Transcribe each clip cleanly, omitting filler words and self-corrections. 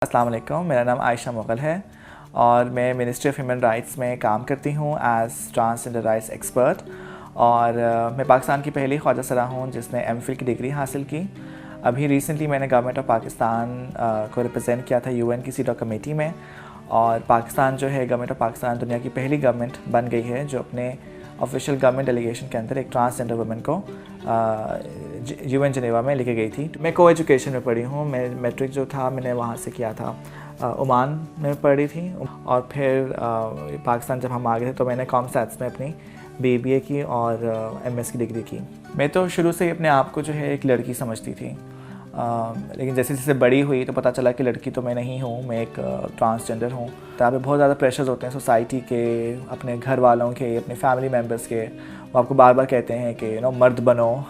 अस्सलाम वालेकुम, मेरा नाम आयशा मुग़ल है और मैं मिनिस्ट्री ऑफ ह्यूमन राइट्स में काम करती हूँ एज़ ट्रांसजेंडर राइट्स एक्सपर्ट। और मैं पाकिस्तान की पहली ख्वाजा सरा हूँ जिसने एमफिल की डिग्री हासिल की। अभी रिसेंटली मैंने गवर्नमेंट ऑफ पाकिस्तान को रिप्रेजेंट किया था यूएन की सीडॉ कमेटी में। और पाकिस्तान जो है, गवर्नमेंट ऑफ पाकिस्तान दुनिया की पहली गवर्नमेंट बन गई है जो अपने ऑफिशियल गवर्नमेंट डेलीगेशन के अंदर एक ट्रांसजेंडर वुमेन को यूएन जेनेवा में लेके गई थी। मैं को एजुकेशन में पढ़ी हूँ। मैं मैट्रिक जो था मैंने वहाँ से किया था, ओमान में पढ़ी थी। और फिर पाकिस्तान जब हम आ गए थे तो मैंने कॉमसैट्स में अपनी बीबीए की और एमएस की डिग्री की। मैं तो शुरू से ही अपने आप को जो है एक लड़की समझती थी, लेकिन जैसे जैसे बड़ी हुई तो पता चला कि लड़की तो मैं नहीं हूँ, मैं एक ट्रांसजेंडर हूँ। यहाँ पे बहुत ज़्यादा प्रेशर्स होते हैं सोसाइटी के, अपने घर वालों के, अपने फैमिली मेम्बर्स के। वो आपको बार बार कहते हैं कि मर्द बनो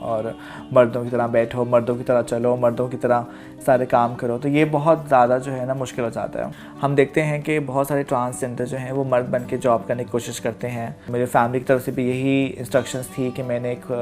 और मर्दों की तरह बैठो, मर्दों की तरह चलो, मर्दों की तरह सारे काम करो। तो ये बहुत ज़्यादा जो है ना मुश्किल हो जाता है। हम देखते हैं कि बहुत सारे ट्रांसजेंडर जो हैं वो मर्द बन के जॉब करने की कोशिश करते हैं। मेरे फैमिली की तरफ से भी यही इंस्ट्रक्शंस थी कि मैंने एक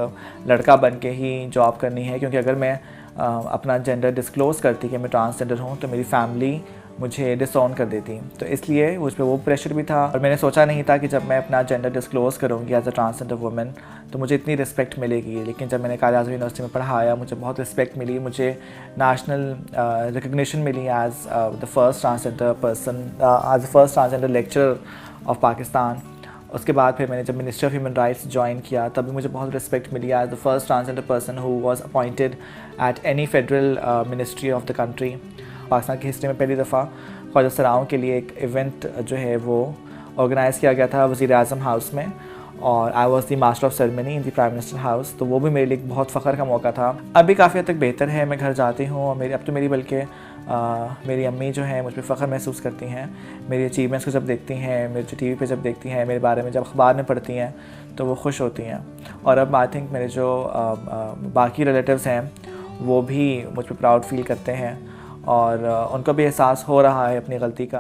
लड़का बन के ही जॉब करनी है, क्योंकि अगर मैं अपना जेंडर डिस्क्लोज़ करती कि मैं ट्रांसजेंडर हूँ तो मेरी फैमिली मुझे डिसऑन कर देती। तो इसलिए मुझ पर वो प्रेशर भी था। और मैंने सोचा नहीं था कि जब मैं अपना जेंडर डिस्क्लोज़ करूँगी एज अ ट्रांसजेंडर वुमेन तो मुझे इतनी रिस्पेक्ट मिलेगी। लेकिन जब मैंने कायद-ए-आज़म यूनिवर्सिटी में पढ़ाया मुझे बहुत रिस्पेक्ट मिली, मुझे नेशनल रिकग्निशन मिली as the first transgender person, as the first transgender lecturer of Pakistan. उसके बाद फिर मैंने जब ministry of human rights join किया तब भी मुझे बहुत रिस्पेक्ट मिली as the first transgender person who was appointed at any federal ministry of the country. Pakistan की हिस्ट्री में पहली दफ़ा ख्वाजा सराओं के लिए एक इवेंट जो है वो ऑर्गेनाइज़ किया गया था वज़ीर-ए-आज़म हाउस में, और I was the master of ceremony in the prime minister house. तो वो भी मेरे लिए एक बहुत फ़ख्र का मौका था। अभी काफ़ी हद तक बेहतर है, मैं घर जाती हूँ और अब तो बल्कि मेरी अम्मी जो हैं मुझ पर फ़ख्र महसूस करती हैं। मेरी अचीवमेंट्स को जब देखती हैं, मेरे जो टीवी पे जब देखती हैं, मेरे बारे में जब अखबार में पढ़ती हैं तो वो खुश होती हैं। और अब आई थिंक मेरे जो बाकी रिलेटिव्स हैं वो भी मुझ पर प्राउड फील करते हैं और उनको भी एहसास हो रहा है अपनी गलती का।